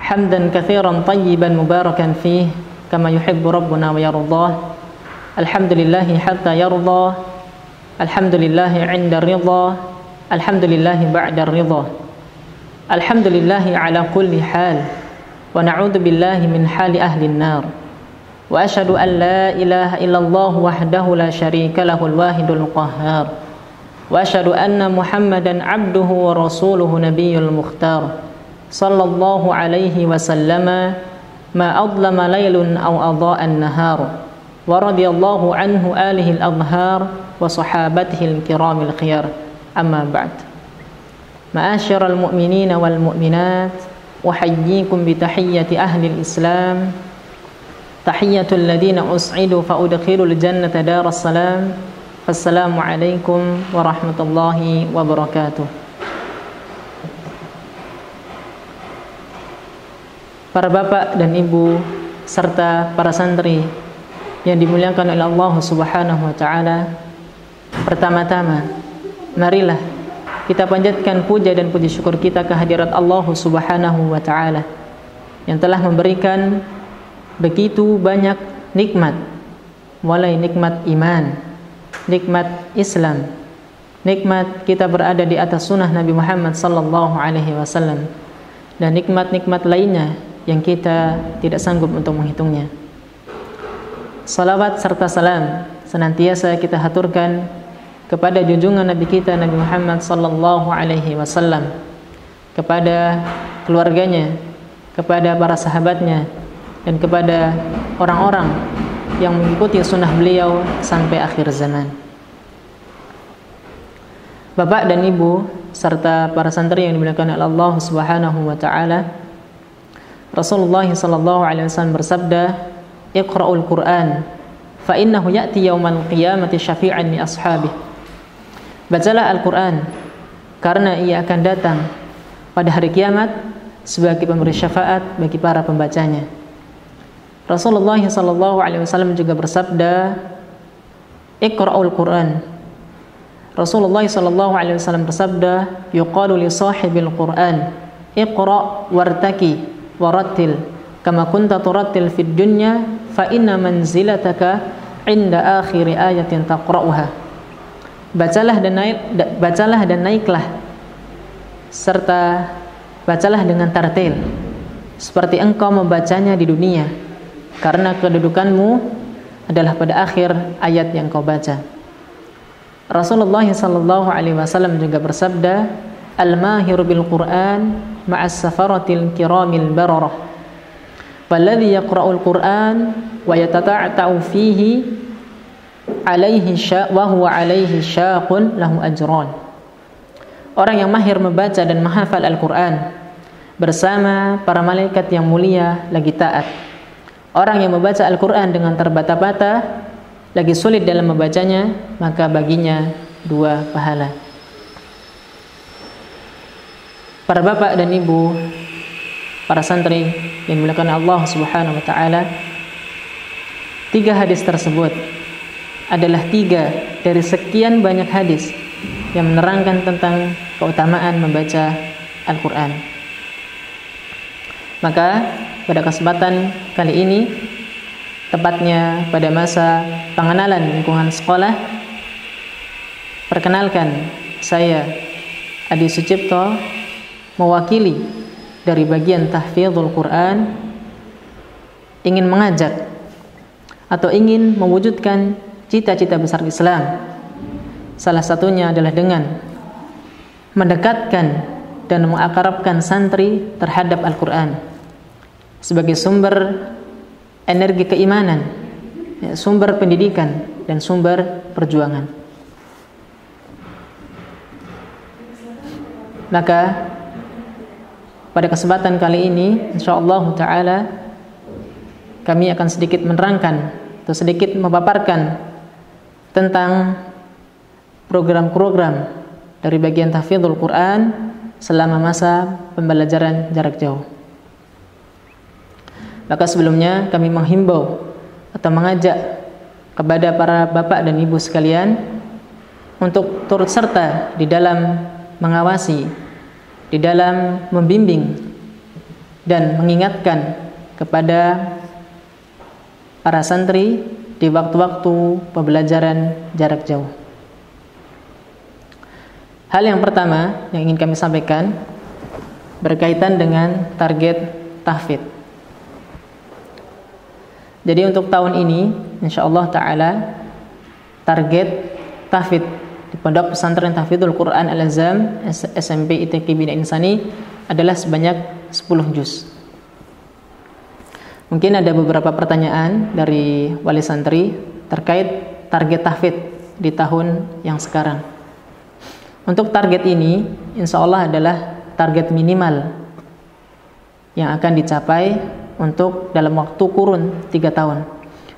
حمدا كثيرا طيبا مباركا فيه كما يحب ربنا ويرضاه الحمد لله حتى يرضى الحمد لله عند الرضا الحمد لله بعد الرضا الحمد لله على كل حال ونعوذ بالله من حال أهل النار وأشهد أن لا إله إلا الله وحده لا شريك له الواحد القهار وأشهد أن محمدا عبده ورسوله نبي المختار صلى الله عليه وسلم ما أظلم ليل أو أضاء النهار ورضي الله عنه آله الأظهار وصحابته الكرام الخيار أما بعد معاشر المؤمنين والمؤمنات أحييكم بتحية أهل الإسلام تحية الذين أسعدوا فأدخلوا الجنة دار السلام فالسلام عليكم ورحمة الله وبركاته. Para bapak dan ibu serta para santri yang dimuliakan oleh Allah Subhanahu wa taala, pertama-tama marilah kita panjatkan puja dan puji syukur kita kehadirat Allah Subhanahu wa taala yang telah memberikan begitu banyak nikmat, mulai nikmat iman, nikmat Islam, nikmat kita berada di atas sunnah Nabi Muhammad sallallahu alaihi wasallam, dan nikmat-nikmat lainnya yang kita tidak sanggup untuk menghitungnya. Salawat serta salam senantiasa kita haturkan kepada junjungan Nabi kita Nabi Muhammad sallallahu alaihi wasallam, kepada keluarganya, kepada para sahabatnya, dan kepada orang-orang yang mengikuti sunnah beliau sampai akhir zaman. Bapak dan ibu serta para santri yang dimuliakan oleh Allah Subhanahu wa taala, Rasulullah sallallahu alaihi wasallam bersabda, "Iqra'ul Qur'an fa innahu ya'ti yaumal qiyamati syafi'an li ashabihi." Bacalah Al-Qur'an karena ia akan datang pada hari kiamat sebagai pemberi syafaat bagi para pembacanya. Rasulullah sallallahu alaihi wasallam juga bersabda, "Iqra'ul Qur'an." Rasulullah sallallahu alaihi wasallam bersabda, "Yuqalu li sahibil Qur'an, iqra' wartaki warattil kama kunta turattil fid dunya fa inna manzilataka 'inda akhir ayatin taqra'uha." Bacalah dan naiklah serta bacalah dengan tartil seperti engkau membacanya di dunia, karena kedudukanmu adalah pada akhir ayat yang kau baca. Rasulullah sallallahu alaihi wasallam juga bersabda, "Al-mahiru bil Qur'an ma'as safaratil kiramil bararah. Walladhi yaqra'ul Qur'an wa yatata'ta'u fihi wa huwa alaihi syaqun lahu ajran." Orang yang mahir membaca dan menghafal Al-Qur'an bersama para malaikat yang mulia lagi taat. Orang yang membaca Al-Qur'an dengan terbata-bata lagi sulit dalam membacanya, maka baginya 2 pahala. Para bapak dan ibu, para santri yang dimuliakan Allah Subhanahu wa taala, 3 hadis tersebut adalah 3 dari sekian banyak hadis yang menerangkan tentang keutamaan membaca Al-Qur'an. Maka pada kesempatan kali ini, tepatnya pada masa pengenalan lingkungan sekolah, perkenalkan saya Adi Sucipto mewakili dari bagian tahfidzul Quran, ingin mengajak atau ingin mewujudkan cita-cita besar Islam. Salah satunya adalah dengan mendekatkan dan mengakrabkan santri terhadap Al-Quran sebagai sumber energi keimanan, sumber pendidikan, dan sumber perjuangan. Maka pada kesempatan kali ini, insyaallah taala, kami akan sedikit menerangkan atau sedikit memaparkan tentang program-program dari bagian tahfidzul Quran selama masa pembelajaran jarak jauh. Maka sebelumnya kami menghimbau atau mengajak kepada para bapak dan ibu sekalian untuk turut serta di dalam mengawasi, di dalam membimbing dan mengingatkan kepada para santri di waktu-waktu pembelajaran jarak jauh. Hal yang pertama yang ingin kami sampaikan berkaitan dengan target tahfidz. Jadi untuk tahun ini insyaallah taala target tahfidz di Pondok Pesantren Tahfidzul Quran Al-Azam SMP ITQ Bina Insani adalah sebanyak 10 juz. Mungkin ada beberapa pertanyaan dari wali santri terkait target tahfidz di tahun yang sekarang. Untuk target ini insyaallah adalah target minimal yang akan dicapai untuk dalam waktu kurun 3 tahun.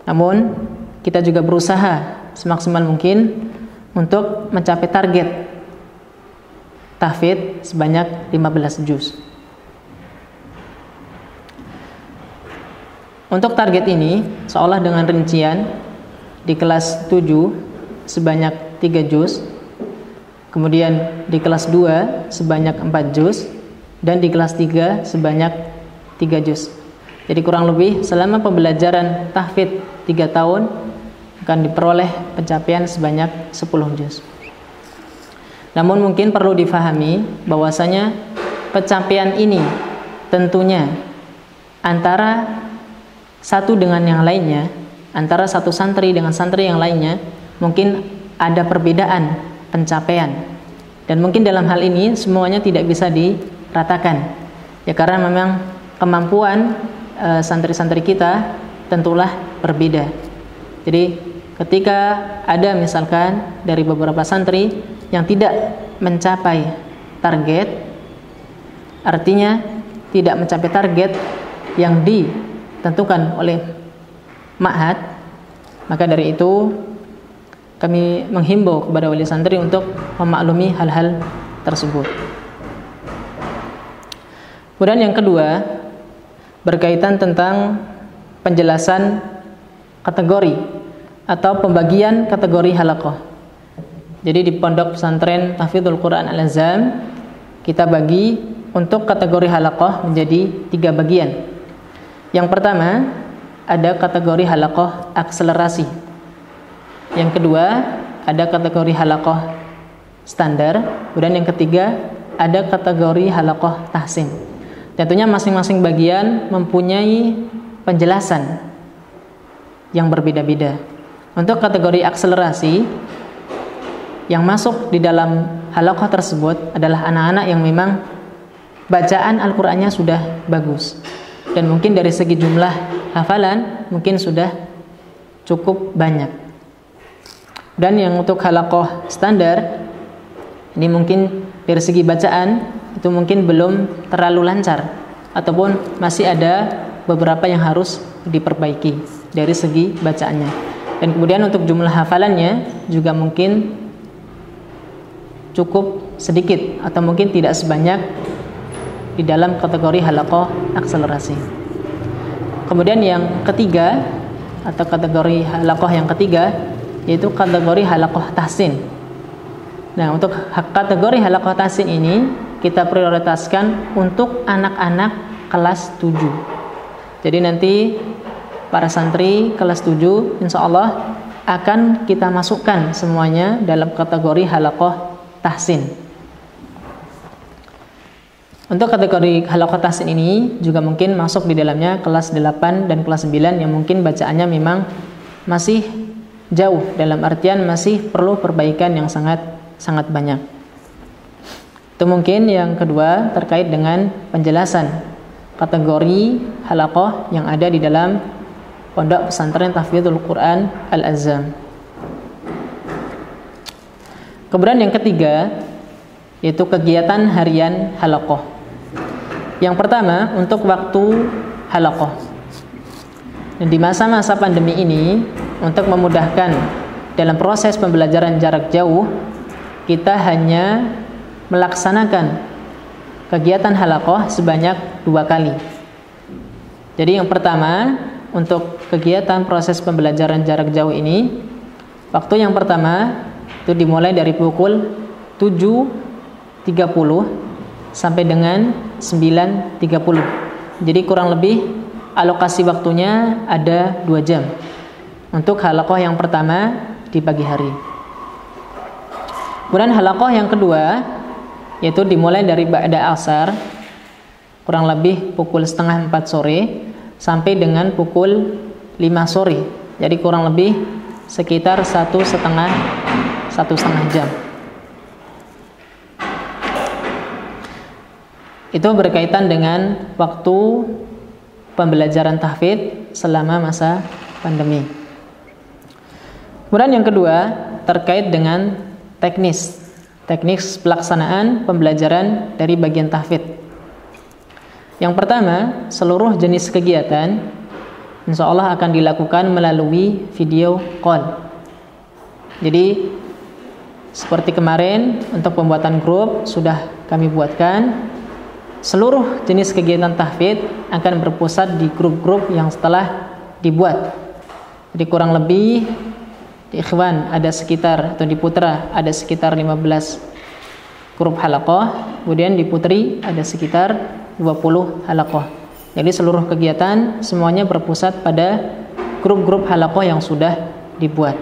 Namun kita juga berusaha semaksimal mungkin untuk mencapai target tahfidz sebanyak 15 juz. Untuk target ini seolah dengan rincian di kelas 7 sebanyak 3 juz, kemudian di kelas 2 sebanyak 4 juz, dan di kelas 3 sebanyak 3 juz. Jadi kurang lebih selama pembelajaran tahfidz 3 tahun akan diperoleh pencapaian sebanyak 10 juz. Namun mungkin perlu difahami bahwasanya pencapaian ini tentunya antara satu dengan yang lainnya, antara satu santri dengan santri yang lainnya mungkin ada perbedaan pencapaian, dan mungkin dalam hal ini semuanya tidak bisa diratakan ya, karena memang kemampuan santri-santri kita tentulah berbeda. Jadi ketika ada misalkan dari beberapa santri yang tidak mencapai target, artinya tidak mencapai target yang ditentukan oleh ma'had, maka dari itu kami menghimbau kepada wali santri untuk memaklumi hal-hal tersebut. Kemudian yang kedua berkaitan tentang penjelasan kategori atau pembagian kategori halaqah. Jadi di Pondok Pesantren Tahfidzul Quran Al-Azam kita bagi untuk kategori halaqah menjadi 3 bagian. Yang pertama ada kategori halaqah akselerasi. Yang kedua ada kategori halaqah standar. Kemudian yang ketiga ada kategori halaqah tahsin. Tentunya masing-masing bagian mempunyai penjelasan yang berbeda-beda. Untuk kategori akselerasi, yang masuk di dalam halaqah tersebut adalah anak-anak yang memang bacaan Al-Qur'annya sudah bagus, dan mungkin dari segi jumlah hafalan mungkin sudah cukup banyak. Dan yang untuk halaqah standar ini mungkin dari segi bacaan itu mungkin belum terlalu lancar, ataupun masih ada beberapa yang harus diperbaiki dari segi bacaannya. Dan kemudian untuk jumlah hafalannya juga mungkin cukup sedikit atau mungkin tidak sebanyak di dalam kategori halaqah akselerasi. Kemudian yang ketiga atau kategori halaqah yang ketiga yaitu kategori halaqah tahsin. Nah, untuk kategori halaqah tahsin ini kita prioritaskan untuk anak-anak kelas 7. Jadi nanti para santri kelas 7 insyaallah akan kita masukkan semuanya dalam kategori halaqah tahsin. Untuk kategori halaqah tahsin ini juga mungkin masuk di dalamnya kelas 8 dan kelas 9 yang mungkin bacaannya memang masih jauh, dalam artian masih perlu perbaikan yang sangat banyak. Itu mungkin yang kedua terkait dengan penjelasan kategori halaqah yang ada di dalam Pondok Pesantren Tahfidzul Quran Al-Azam. Kemudian yang ketiga yaitu kegiatan harian halaqah. Yang pertama untuk waktu halaqah. Dan di masa-masa pandemi ini untuk memudahkan dalam proses pembelajaran jarak jauh, kita hanya melaksanakan kegiatan halaqah sebanyak 2 kali. Jadi yang pertama untuk kegiatan proses pembelajaran jarak jauh ini, waktu yang pertama itu dimulai dari pukul 7.30 sampai dengan 9.30 Jadi kurang lebih alokasi waktunya ada 2 jam untuk halaqah yang pertama di pagi hari. Kemudian halaqah yang kedua yaitu dimulai dari ba'da asar, kurang lebih pukul setengah 4 sore sampai dengan pukul 5 sore. Jadi kurang lebih sekitar satu setengah jam. Itu berkaitan dengan waktu pembelajaran tahfidz selama masa pandemi. Kemudian yang kedua terkait dengan teknis pelaksanaan pembelajaran dari bagian tahfidz. Yang pertama, seluruh jenis kegiatan insya Allah akan dilakukan melalui video call. Jadi seperti kemarin untuk pembuatan grup sudah kami buatkan. Seluruh jenis kegiatan tahfidz akan berpusat di grup-grup yang setelah dibuat. Jadi kurang lebih di Ikhwan ada sekitar, atau di Putra ada sekitar 15 grup halaqah, kemudian di Putri ada sekitar 20 halaqah. Jadi seluruh kegiatan semuanya berpusat pada grup-grup halaqah yang sudah dibuat.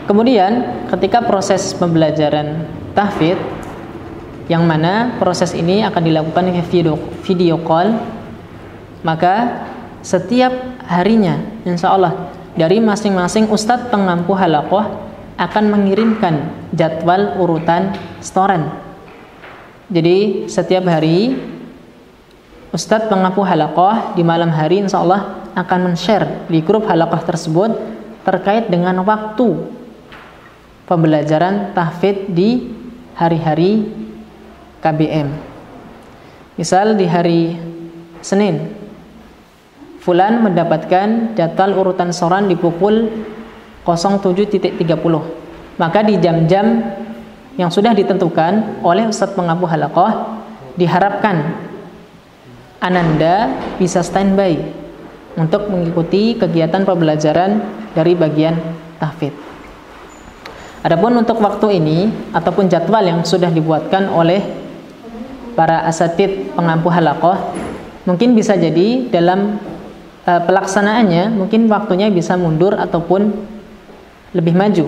Kemudian ketika proses pembelajaran tahfidz, yang mana proses ini akan dilakukan video call, maka setiap harinya insya Allah dari masing-masing ustadz pengampu halaqah akan mengirimkan jadwal urutan setoran. Jadi setiap hari ustadz pengampu halaqah di malam hari insya Allah akan men-share di grup halaqah tersebut terkait dengan waktu pembelajaran tahfidz di hari-hari KBM. Misal di hari Senin, fulan mendapatkan jadwal urutan setoran di pukul 07.30. Maka di jam-jam yang sudah ditentukan oleh ustadz pengampu halaqah, diharapkan Ananda bisa standby untuk mengikuti kegiatan pembelajaran dari bagian tahfidz. Adapun untuk waktu ini ataupun jadwal yang sudah dibuatkan oleh para asatidz pengampu halaqah, mungkin bisa jadi dalam pelaksanaannya mungkin waktunya bisa mundur ataupun lebih maju.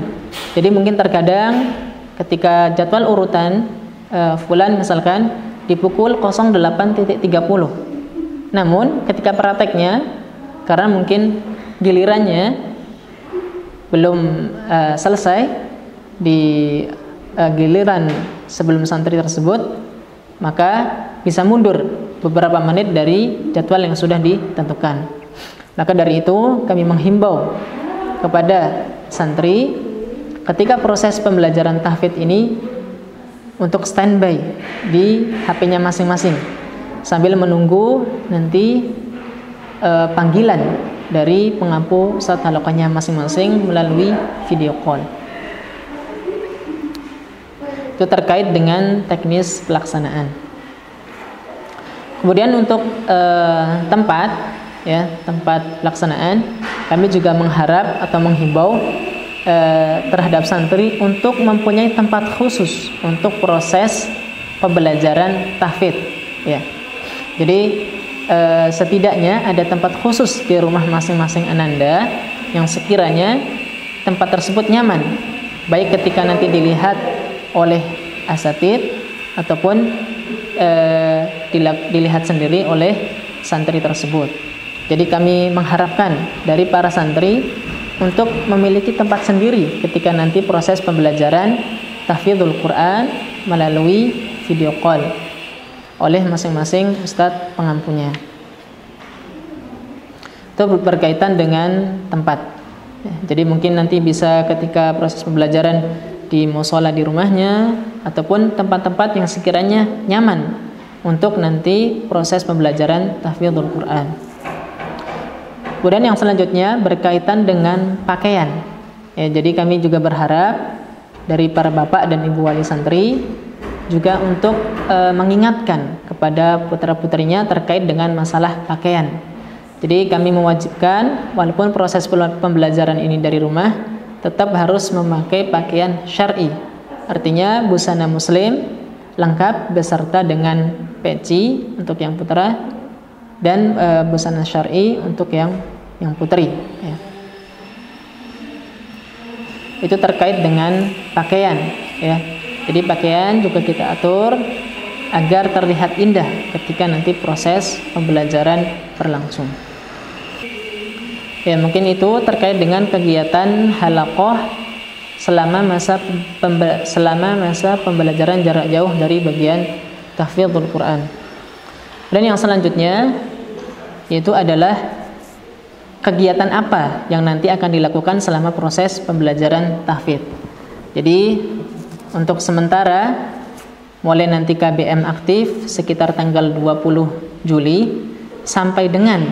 Jadi mungkin terkadang ketika jadwal urutan fulan misalkan di pukul 08.30, namun ketika prakteknya karena mungkin gilirannya belum selesai di giliran sebelum santri tersebut, maka bisa mundur beberapa menit dari jadwal yang sudah ditentukan. Maka dari itu kami menghimbau kepada santri ketika proses pembelajaran tahfidz ini untuk standby di HP-nya masing-masing sambil menunggu nanti panggilan dari pengampu ustadz halaqahnya masing-masing melalui video call. Itu terkait dengan teknis pelaksanaan. Kemudian untuk tempat pelaksanaan, kami juga mengharap atau menghimbau terhadap santri untuk mempunyai tempat khusus untuk proses pembelajaran tahfidz. Ya. Jadi setidaknya ada tempat khusus di rumah masing-masing Ananda yang sekiranya tempat tersebut nyaman, baik ketika nanti dilihat oleh asatidz ataupun dilihat sendiri oleh santri tersebut. Jadi kami mengharapkan dari para santri untuk memiliki tempat sendiri ketika nanti proses pembelajaran tahfidzul Quran melalui video call oleh masing-masing ustadz pengampunya. Itu berkaitan dengan tempat. Jadi mungkin nanti bisa ketika proses pembelajaran di mushola di rumahnya ataupun tempat-tempat yang sekiranya nyaman untuk nanti proses pembelajaran tahfidzul Quran. Kemudian yang selanjutnya berkaitan dengan pakaian. Ya, jadi kami juga berharap dari para bapak dan ibu wali santri juga untuk mengingatkan kepada putra-putrinya terkait dengan masalah pakaian. Jadi kami mewajibkan walaupun proses pembelajaran ini dari rumah tetap harus memakai pakaian syar'i. Artinya busana muslim lengkap beserta dengan peci untuk yang putra, dan busana syar'i untuk yang putri, ya. Itu terkait dengan pakaian, ya. Jadi pakaian juga kita atur agar terlihat indah ketika nanti proses pembelajaran berlangsung. Ya, mungkin itu terkait dengan kegiatan halaqah selama masa pembelajaran jarak jauh dari bagian tahfidzul Quran. Dan yang selanjutnya yaitu adalah kegiatan apa yang nanti akan dilakukan selama proses pembelajaran tahfidz. Jadi untuk sementara mulai nanti KBM aktif sekitar tanggal 20 Juli sampai dengan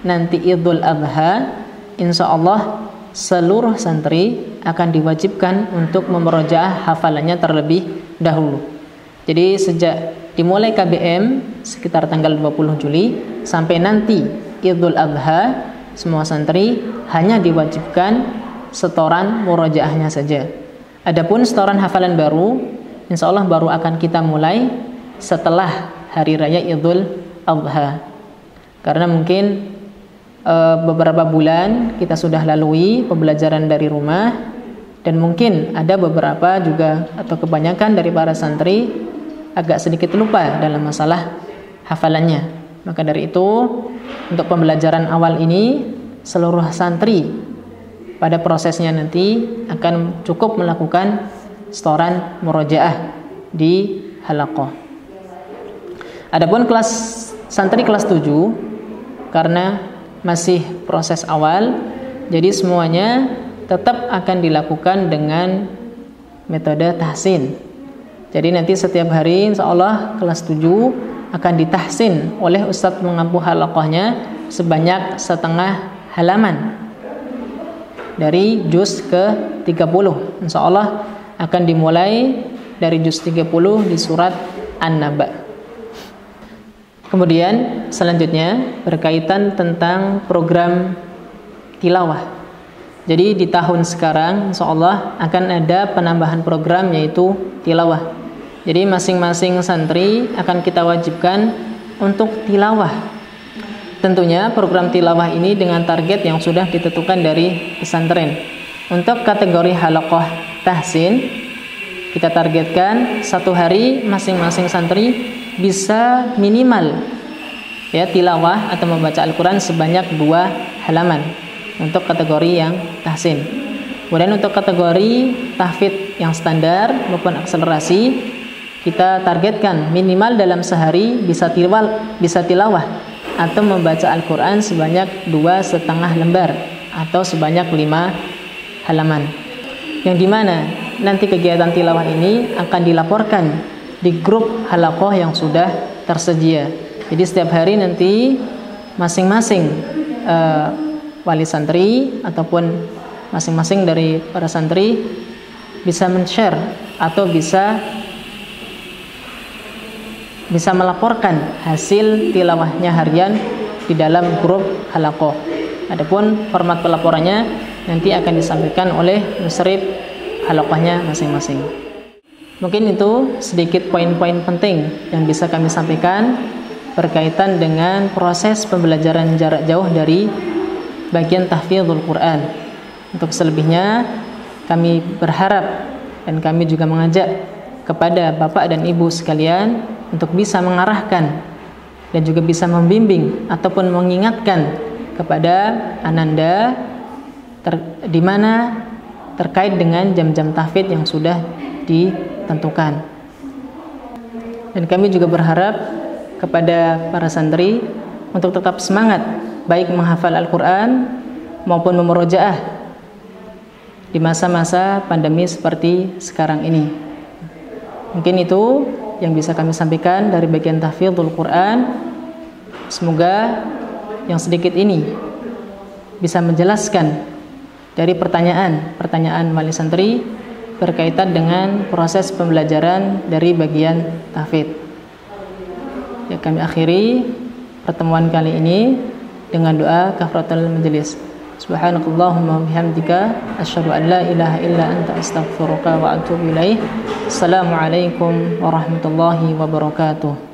nanti Idul Adha, insya Allah seluruh santri akan diwajibkan untuk memurojaah hafalannya terlebih dahulu. Jadi sejak dimulai KBM sekitar tanggal 20 Juli sampai nanti Idul Adha, semua santri hanya diwajibkan setoran murojaahnya saja. Adapun setoran hafalan baru, insya Allah baru akan kita mulai setelah Hari Raya Idul Adha. Karena mungkin beberapa bulan kita sudah lalui pembelajaran dari rumah, dan mungkin ada beberapa juga atau kebanyakan dari para santri agak sedikit lupa dalam masalah hafalannya. Maka dari itu, untuk pembelajaran awal ini seluruh santri pada prosesnya nanti akan cukup melakukan setoran murojaah di halaqah. Adapun santri kelas 7, karena masih proses awal, jadi semuanya tetap akan dilakukan dengan metode tahsin. Jadi nanti setiap hari insya Allah kelas 7 akan ditahsin oleh Ustadz mengampu halaqahnya sebanyak setengah halaman dari juz ke-30. Insya Allah akan dimulai dari juz 30 di surat An-Naba. Kemudian selanjutnya berkaitan tentang program tilawah. Jadi di tahun sekarang insya Allah akan ada penambahan program yaitu tilawah. Jadi masing-masing santri akan kita wajibkan untuk tilawah. Tentunya program tilawah ini dengan target yang sudah ditentukan dari pesantren. Untuk kategori halaqah tahsin, kita targetkan satu hari masing-masing santri bisa minimal ya tilawah atau membaca Al-Quran sebanyak 2 halaman untuk kategori yang tahsin. Kemudian untuk kategori tahfidz yang standar maupun akselerasi, kita targetkan minimal dalam sehari bisa tilawah atau membaca Al-Quran sebanyak 2,5 lembar atau sebanyak 5 halaman. Yang dimana nanti kegiatan tilawah ini akan dilaporkan di grup halaqah yang sudah tersedia. Jadi setiap hari nanti masing-masing wali santri ataupun masing-masing dari para santri bisa men-share atau bisa melaporkan hasil tilawahnya harian di dalam grup halaqah. Adapun format pelaporannya nanti akan disampaikan oleh musyrif halaqahnya masing-masing. Mungkin itu sedikit poin-poin penting yang bisa kami sampaikan berkaitan dengan proses pembelajaran jarak jauh dari bagian tahfidzul Quran. Untuk selebihnya kami berharap dan kami juga mengajak kepada Bapak dan Ibu sekalian untuk bisa mengarahkan dan juga bisa membimbing ataupun mengingatkan kepada ananda di mana terkait dengan jam-jam tahfidz yang sudah ditentukan. Dan kami juga berharap kepada para santri untuk tetap semangat baik menghafal Al-Quran maupun memurojaah di masa-masa pandemi seperti sekarang ini. Mungkin itu yang bisa kami sampaikan dari bagian tahfidzul Quran. Semoga yang sedikit ini bisa menjelaskan dari pertanyaan wali santri berkaitan dengan proses pembelajaran dari bagian tahfidz. Ya, kami akhiri pertemuan kali ini dengan doa kafaratul majelis. Subhanakallahumma wa bihamdika asyhadu an la ilaha illa anta astaghfiruka wa atubu ilaik. Assalamualaikum warahmatullahi wabarakatuh.